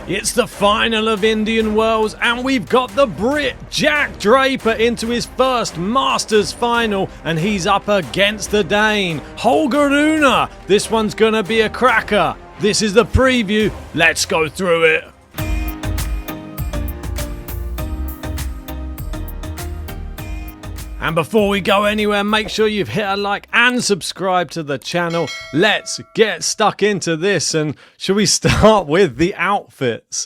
It's the final of Indian Wells and we've got the Brit Jack Draper into his first Masters final and he's up against the Dane, Holger Rune. This one's gonna be a cracker. This is the preview. Let's go through it. And before we go anywhere, make sure you've hit a like and subscribe to the channel. Let's get stuck into this. And should we start with the outfits?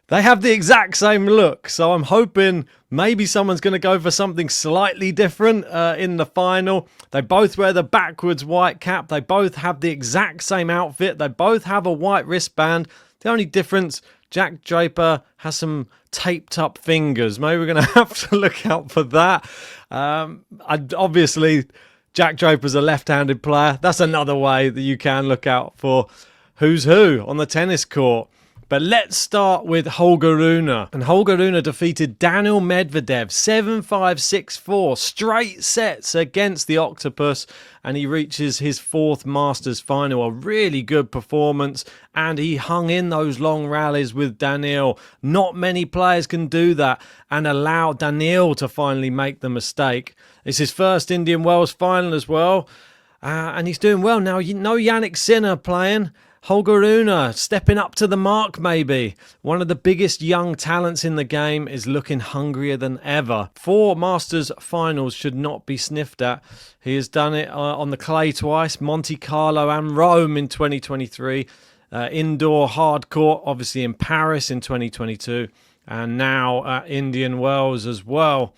They have the exact same look, so I'm hoping maybe someone's going to go for something slightly different in the final. They both wear the backwards white cap. They both have the exact same outfit. They both have a white wristband. The only difference, Jack Draper has some taped up fingers. Maybe we're going to have to look out for that. Obviously, Jack Draper's a left-handed player. That's another way that you can look out for who's who on the tennis court. But let's start with Holger Rune. And Holger Rune defeated Daniil Medvedev 7-5, 6-4 straight sets against the Octopus. And he reaches his fourth Masters final. A really good performance. And he hung in those long rallies with Daniil. Not many players can do that and allow Daniil to finally make the mistake. It's his first Indian Wells final as well. And he's doing well now. No Jannik Sinner playing. Holger Rune stepping up to the mark maybe. One of the biggest young talents in the game is looking hungrier than ever. 4 Masters finals should not be sniffed at. He has done it on the clay twice, Monte Carlo and Rome in 2023. Indoor hard court, obviously in Paris in 2022. And now at Indian Wells as well.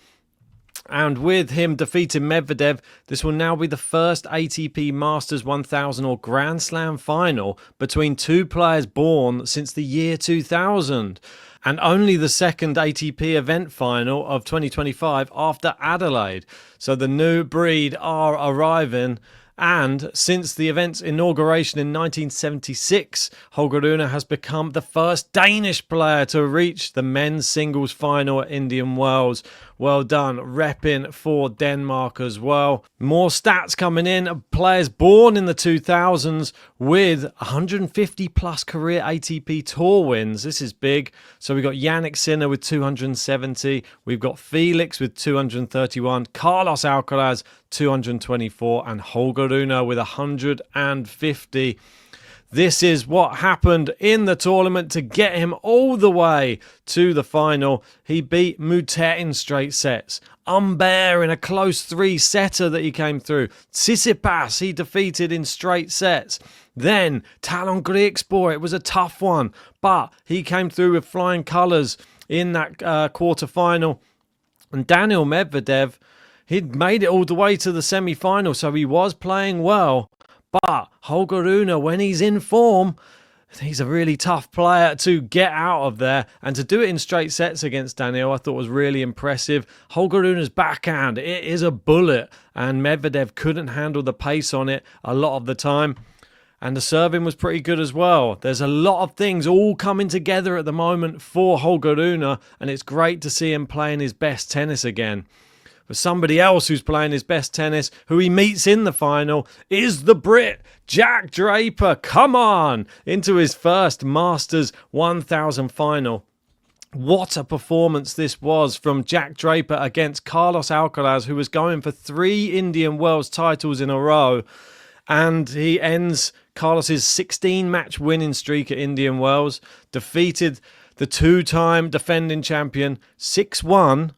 And with him defeating Medvedev, this will now be the first ATP Masters 1000 or Grand Slam final between two players born since the year 2000. And only the second ATP event final of 2025 after Adelaide. So the new breed are arriving. And since the event's inauguration in 1976, Holger Rune has become the first Danish player to reach the men's singles final at Indian Wells. Well done, repping for Denmark as well. More stats coming in. Players born in the 2000s with 150 plus career ATP Tour wins. This is big. So we've got Jannik Sinner with 270. We've got Felix with 231. Carlos Alcaraz 224 and Holger Rune with 150. This is what happened in the tournament to get him all the way to the final. He beat Mutet in straight sets. Humbert in a close 3-setter that he came through. Tsitsipas he defeated in straight sets. Then Talon Griekspoor, it was a tough one, but he came through with flying colours in that quarter-final. And Daniil Medvedev, he'd made it all the way to the semi-final, so he was playing well. But Holger Rune, when he's in form, he's a really tough player to get out of there. And to do it in straight sets against Daniil, I thought was really impressive. Holger Rune's backhand, it is a bullet. And Medvedev couldn't handle the pace on it a lot of the time. And the serving was pretty good as well. There's a lot of things all coming together at the moment for Holger Rune. And it's great to see him playing his best tennis again. But somebody else who's playing his best tennis, who he meets in the final, is the Brit, Jack Draper. Come on! Into his first Masters 1000 final. What a performance this was from Jack Draper against Carlos Alcaraz, who was going for 3 Indian Wells titles in a row. And he ends Carlos's 16-match winning streak at Indian Wells, defeated the 2-time defending champion 6-1,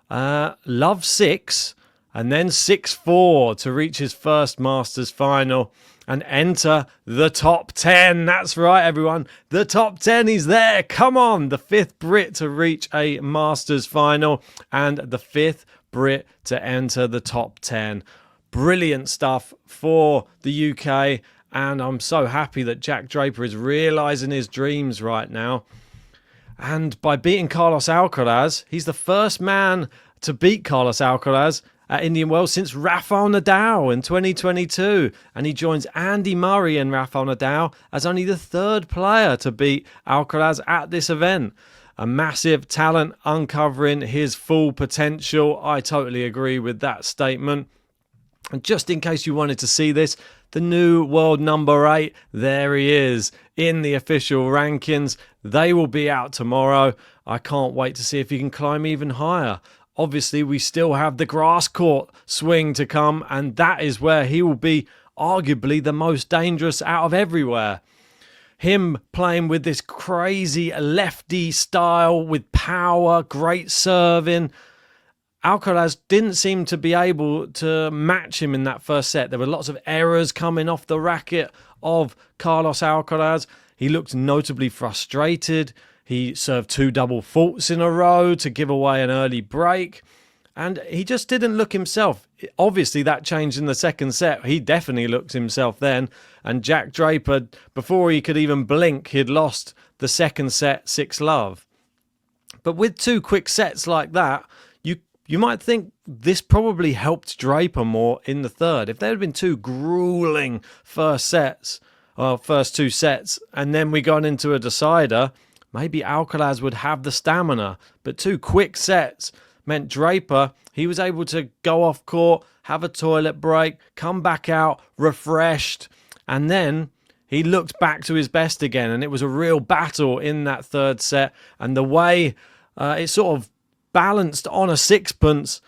love 6 and then 6-4 to reach his first Masters final and enter the top 10. That's right, everyone. The top 10 is there. Come on. The 5th Brit to reach a Masters final and the 5th Brit to enter the top 10. Brilliant stuff for the UK. And I'm so happy that Jack Draper is realising his dreams right now. And by beating Carlos Alcaraz, he's the first man to beat Carlos Alcaraz at Indian Wells since Rafael Nadal in 2022. And he joins Andy Murray and Rafael Nadal as only the 3rd player to beat Alcaraz at this event. A massive talent uncovering his full potential. I totally agree with that statement. And just in case you wanted to see this, the new world number 8. There he is in the official rankings. They will be out tomorrow. I can't wait to see if he can climb even higher. Obviously, we still have the grass court swing to come, and that is where he will be arguably the most dangerous out of everywhere. Him playing with this crazy lefty style with power, great serving. Alcaraz didn't seem to be able to match him in that first set. There were lots of errors coming off the racket of Carlos Alcaraz. He looked notably frustrated. He served 2 double faults in a row to give away an early break. And he just didn't look himself. Obviously, that changed in the second set. He definitely looked himself then. And Jack Draper, before he could even blink, he'd lost the second set 6-love. But with 2 quick sets like that, you might think this probably helped Draper more in the third. If there had been 2 grueling first 2 sets, and then we got into a decider, maybe Alcaraz would have the stamina. But 2 quick sets meant Draper, he was able to go off court, have a toilet break, come back out refreshed, and then he looked back to his best again. And it was a real battle in that third set. And the way it sort of balanced on a sixpence,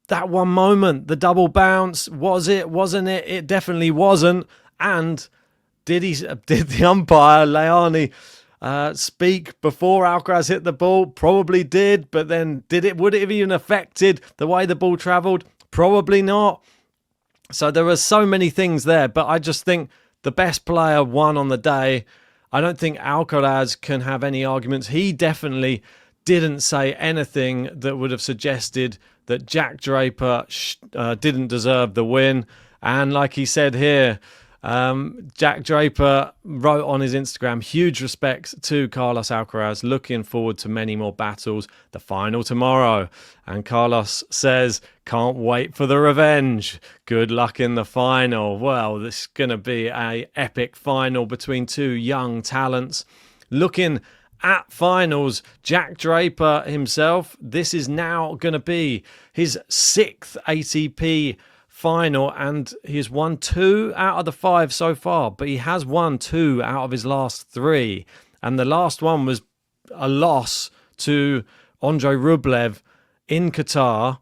that one moment, the double bounce, was it, wasn't it? It definitely wasn't. And did the umpire, Leone, speak before Alcaraz hit the ball? Probably did, but then would it have even affected the way the ball travelled? Probably not. So there were so many things there, but I just think the best player won on the day. I don't think Alcaraz can have any arguments. He definitely didn't say anything that would have suggested that Jack Draper didn't deserve the win. And like he said here, Jack Draper wrote on his Instagram, huge respects to Carlos Alcaraz, looking forward to many more battles, the final tomorrow. And Carlos says, can't wait for the revenge. Good luck in the final. Well, this is going to be an epic final between 2 young talents. Looking at finals, Jack Draper himself, this is now going to be his 6th ATP final, and he's won 2 out of the 5 so far, but he has won 2 out of his last 3, and the last one was a loss to Andrei Rublev in Qatar.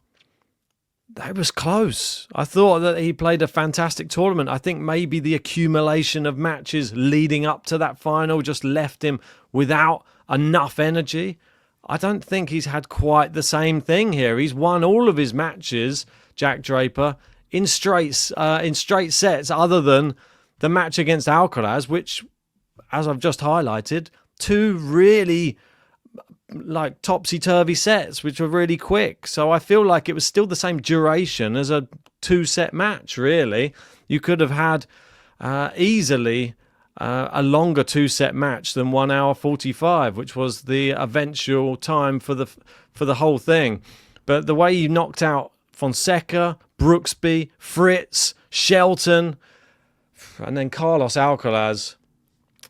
That was close. I thought that he played a fantastic tournament. I think maybe the accumulation of matches leading up to that final just left him without enough energy. I don't think he's had quite the same thing here. He's won all of his matches, Jack Draper, in straight sets, other than the match against Alcaraz, which, as I've just highlighted, 2 really like topsy-turvy sets, which were really quick. So I feel like it was still the same duration as a 2-set match, really. You could have had easily a longer 2-set match than 1 hour 45, which was the eventual time for the whole thing. But the way you knocked out Fonseca, Brooksby, Fritz, Shelton, and then Carlos Alcaraz,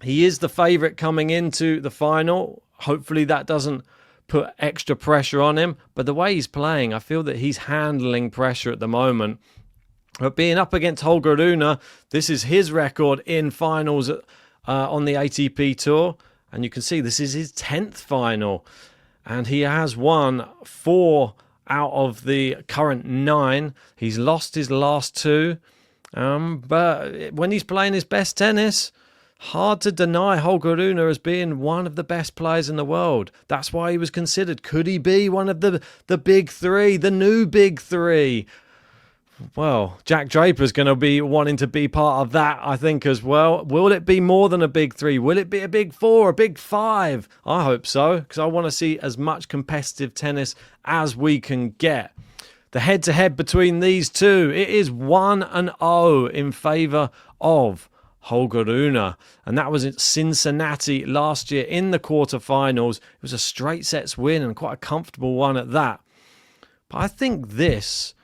he is the favourite coming into the final. Hopefully that doesn't put extra pressure on him. But the way he's playing, I feel that he's handling pressure at the moment. But being up against Holger Rune, this is his record in finals on the ATP Tour. And you can see this is his 10th final. And he has won 4 out of the current 9. He's lost his last 2. But when he's playing his best tennis, hard to deny Holger Rune as being one of the best players in the world. That's why he was considered. Could he be one of the big 3, the new big 3? Well, Jack Draper's going to be wanting to be part of that, I think, as well. Will it be more than a big 3? Will it be a big 4, a big 5? I hope so, because I want to see as much competitive tennis as we can get. The head-to-head between these 2, it is 1-0 in favour of Holger Rune, and that was at Cincinnati last year in the quarterfinals. It was a straight sets win and quite a comfortable one at that. But I think this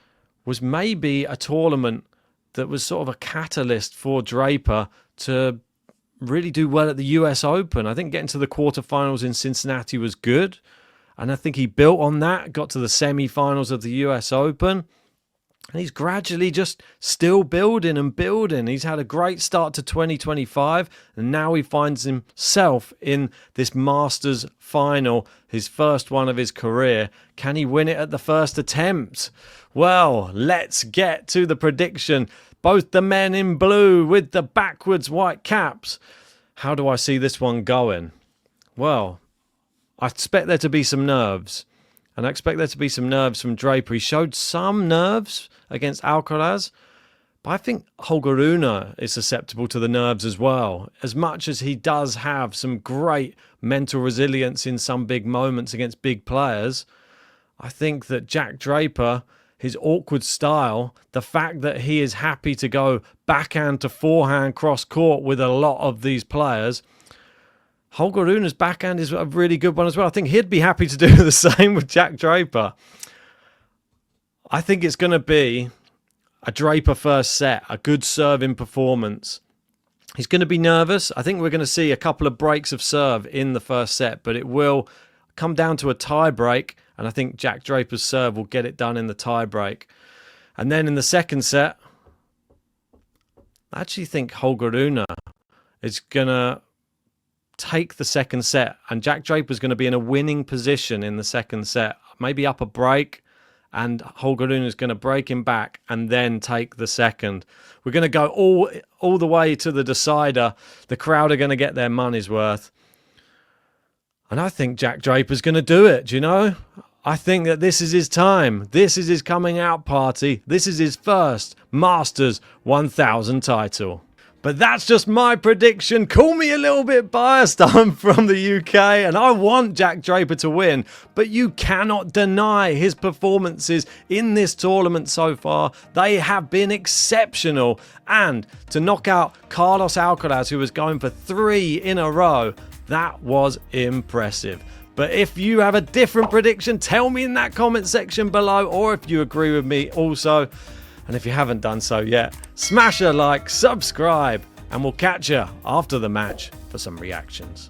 was maybe a tournament that was sort of a catalyst for Draper to really do well at the US Open. I think getting to the quarterfinals in Cincinnati was good, and I think he built on that, got to the semi-finals of the US Open. And he's gradually just still building and building. He's had a great start to 2025, and now he finds himself in this Masters final, his first one of his career. Can he win it at the first attempt? Well, let's get to the prediction. Both the men in blue with the backwards white caps. How do I see this one going? Well, I expect there to be some nerves. And I expect there to be some nerves from Draper. He showed some nerves against Alcaraz, but I think Holger Rune is susceptible to the nerves as well. As much as he does have some great mental resilience in some big moments against big players, I think that Jack Draper, his awkward style, the fact that he is happy to go backhand to forehand cross court with a lot of these players, Holger Rune's backhand is a really good one as well. I think he'd be happy to do the same with Jack Draper. I think it's going to be a Draper first set, a good serving performance. He's going to be nervous. I think we're going to see a couple of breaks of serve in the first set, but it will come down to a tie break, and I think Jack Draper's serve will get it done in the tie break. And then in the second set, I actually think Holger Rune is going to take the second set, and Jack Draper's going to be in a winning position in the second set, maybe up a break, and Holger Rune is going to break him back and then take the second. We're going to go all the way to the decider. The crowd are going to get their money's worth, and I think Jack Draper's going to do it. Do you know? I think that this is his time. This is his coming out party. This is his first Masters 1000 title. But that's just my prediction. Call me a little bit biased. I'm from the UK and I want Jack Draper to win. But you cannot deny his performances in this tournament so far. They have been exceptional. And to knock out Carlos Alcaraz, who was going for 3 in a row, that was impressive. But if you have a different prediction, tell me in that comment section below, or if you agree with me also. And if you haven't done so yet, smash a like, subscribe, and we'll catch you after the match for some reactions.